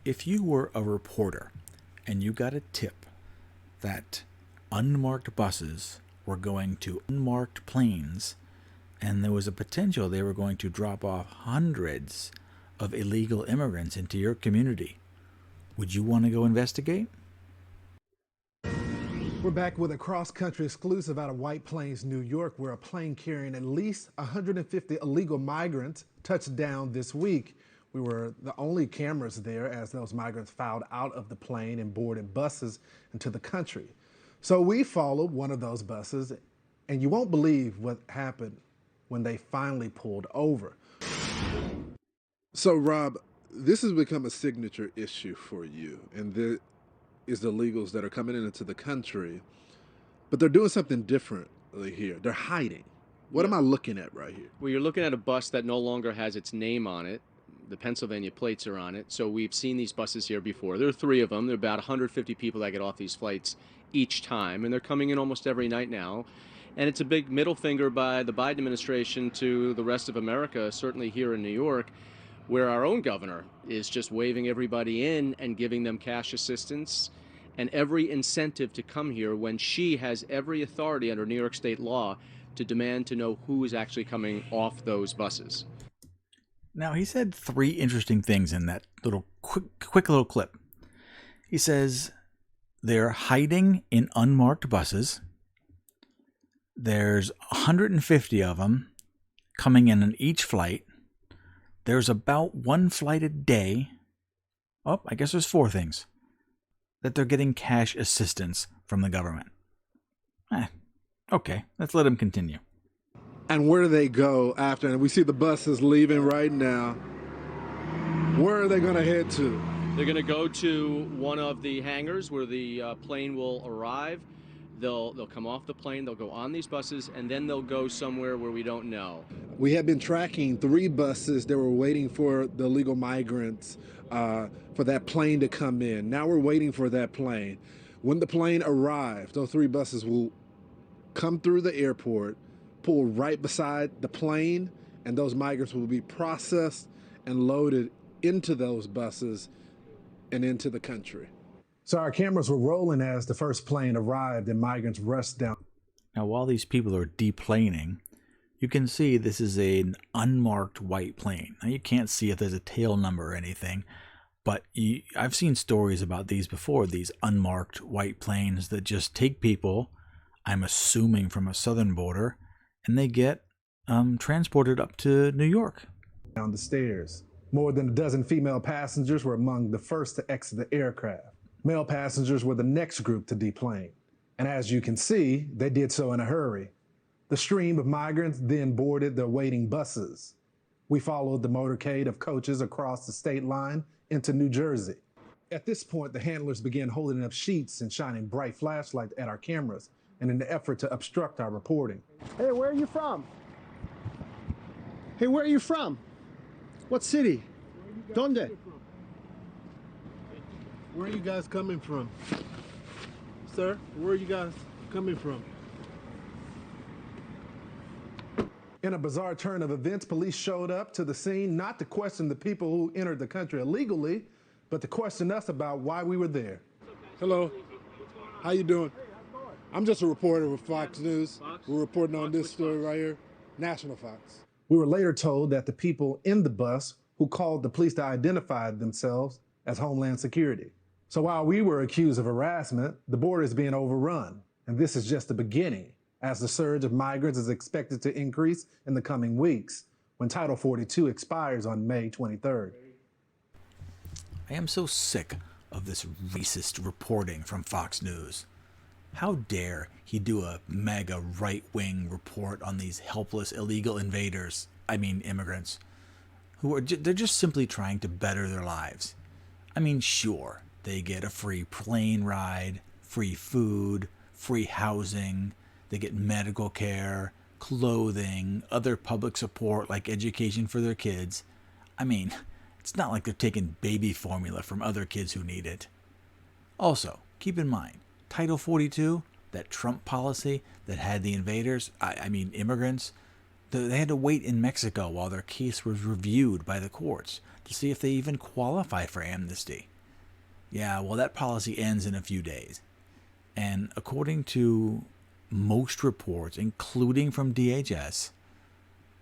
If you were a reporter and you got a tip that unmarked buses were going to unmarked planes and there was a potential they were going to drop off hundreds of illegal immigrants into your community, would you want to go investigate? We're back with a cross-country exclusive out of White Plains, New York, where a plane carrying at least 150 illegal migrants touched down this week. We were the only cameras there as those migrants filed out of the plane and boarded buses into the country. So we followed one of those buses, and you won't believe what happened when they finally pulled over. So, Rob, this has become a signature issue for you, and there is the illegals that are coming into the country, but they're doing something differently here. They're hiding. What am I looking at right here? Well, you're looking at a bus that no longer has its name on it. The Pennsylvania plates are on it. So we've seen these buses here before. There are three of them. There are about 150 people that get off these flights each time, and they're coming in almost every night now. And it's a big middle finger by the Biden administration to the rest of America, certainly here in New York, where our own governor is just waving everybody in and giving them cash assistance and every incentive to come here when she has every authority under New York state law to demand to know who is actually coming off those buses. Now, he said three interesting things in that little quick little clip. He says they're hiding in unmarked buses. There's 150 of them coming in on each flight. There's about one flight a day. Oh, I guess there's four things. That they're getting cash assistance from the government. Okay, let's let him continue. And where do they go after? And we see the buses leaving right now. Where are they going to head to? They're going to go to one of the hangars where the plane will arrive. They'll come off the plane, they'll go on these buses, and then they'll go somewhere where we don't know. We have been tracking 3 buses that were waiting for the illegal migrants for that plane to come in. Now we're waiting for that plane. When the plane arrives, those 3 buses will come through the airport, pull right beside the plane, and those migrants will be processed and loaded into those buses and into the country. So our cameras were rolling as the first plane arrived and migrants rushed down. Now, while these people are deplaning, you can see this is an unmarked white plane. Now, you can't see if there's a tail number or anything, but I've seen stories about these before, these unmarked white planes that just take people, I'm assuming from a southern border, and they get transported up to New York. Down the stairs. More than a dozen female passengers were among the first to exit the aircraft. Male passengers were the next group to deplane. And as you can see, they did so in a hurry. The stream of migrants then boarded the waiting buses. We followed the motorcade of coaches across the state line into New Jersey. At this point, the handlers began holding up sheets and shining bright flashlights at our cameras in an effort to obstruct our reporting. Hey, where are you from? Hey, where are you from? What city? Donde? Where are you guys coming from? Sir, where are you guys coming from? In a bizarre turn of events, police showed up to the scene not to question the people who entered the country illegally, but to question us about why we were there. Hello. How you doing? I'm just a reporter with Fox News. We're reporting on this story right here, National Fox. We were later told that the people in the bus who called the police to identify themselves as Homeland Security. So while we were accused of harassment, the border is being overrun, and this is just the beginning, as the surge of migrants is expected to increase in the coming weeks when Title 42 expires on May 23rd. I am so sick of this racist reporting from Fox News. How dare he do a mega right-wing report on these helpless illegal invaders, immigrants, who are they're just simply trying to better their lives. Sure, they get a free plane ride, free food, free housing, they get medical care, clothing, other public support like education for their kids. It's not like they're taking baby formula from other kids who need it. Also, keep in mind, Title 42, that Trump policy that had the invaders, immigrants, They had to wait in Mexico while their case was reviewed by the courts to see if they even qualify for amnesty. Yeah, well, that policy ends in a few days. And according to most reports, including from DHS,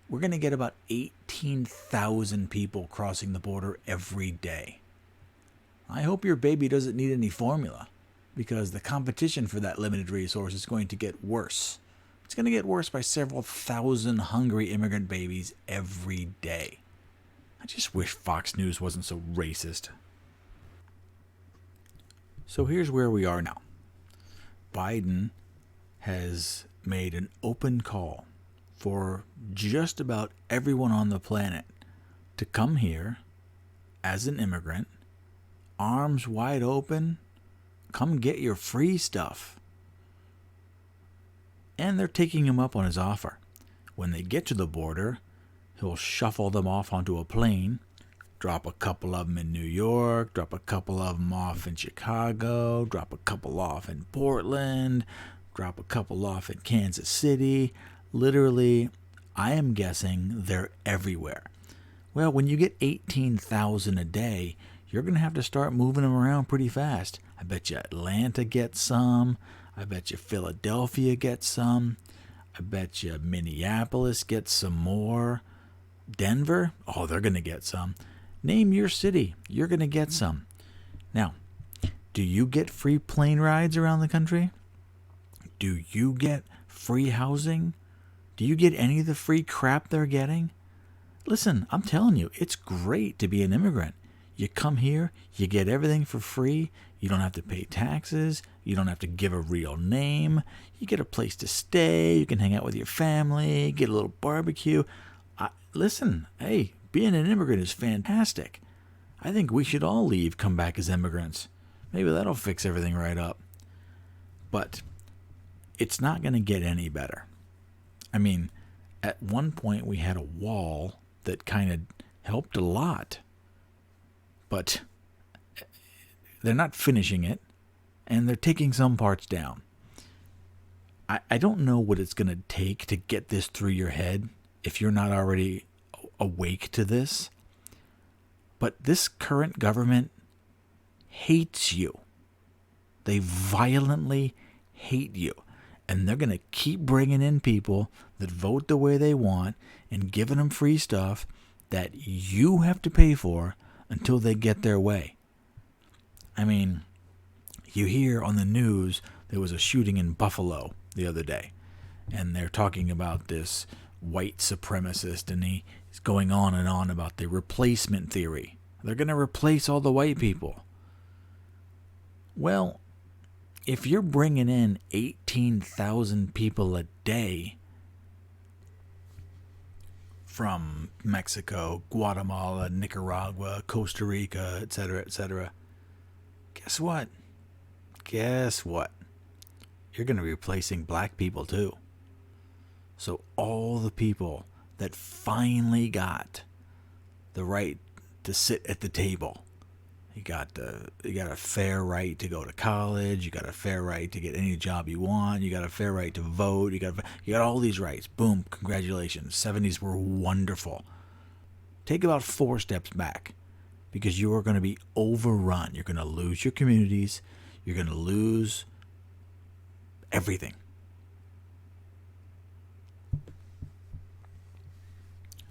we're going to get about 18,000 people crossing the border every day. I hope your baby doesn't need any formula, because the competition for that limited resource is going to get worse. It's going to get worse by several thousand hungry immigrant babies every day. I just wish Fox News wasn't so racist. So here's where we are now. Biden has made an open call for just about everyone on the planet to come here as an immigrant, arms wide open, come get your free stuff. And they're taking him up on his offer. When they get to the border, he'll shuffle them off onto a plane, drop a couple of them in New York, drop a couple of them off in Chicago, drop a couple off in Portland, drop a couple off in Kansas City. Literally, I am guessing they're everywhere. Well, when you get 18,000 a day, you're going to have to start moving them around pretty fast. I bet you Atlanta gets some. I bet you Philadelphia gets some. I bet you Minneapolis gets some more. Denver? Oh, they're going to get some. Name your city. You're going to get some. Now, do you get free plane rides around the country? Do you get free housing? Do you get any of the free crap they're getting? Listen, I'm telling you, it's great to be an immigrant. You come here, you get everything for free. You don't have to pay taxes. You don't have to give a real name. You get a place to stay. You can hang out with your family, get a little barbecue. Listen, hey, being an immigrant is fantastic. I think we should all leave, come back as immigrants. Maybe that'll fix everything right up. But it's not going to get any better. I mean, at one point we had a wall that kind of helped a lot. But they're not finishing it, and they're taking some parts down. I don't know what it's going to take to get this through your head if you're not already awake to this. But this current government hates you. They violently hate you. And they're going to keep bringing in people that vote the way they want and giving them free stuff that you have to pay for until they get their way. I mean, you hear on the news there was a shooting in Buffalo the other day, and they're talking about this white supremacist, and he's going on and on about the replacement theory. They're going to replace all the white people. Well, if you're bringing in 18,000 people a day from Mexico, Guatemala, Nicaragua, Costa Rica, etc., guess what? Guess what? You're going to be replacing black people too. So all the people that finally got the right to sit at the table, you got a fair right to go to college, you got a fair right to get any job you want, you got a fair right to vote, you got all these rights. Boom, congratulations. 70s were wonderful. Take about 4 steps back, because you are going to be overrun. You're going to lose your communities. You're going to lose everything.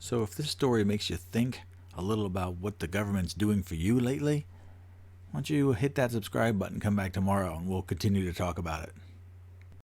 So if this story makes you think a little about what the government's doing for you lately, why don't you hit that subscribe button, come back tomorrow, and we'll continue to talk about it.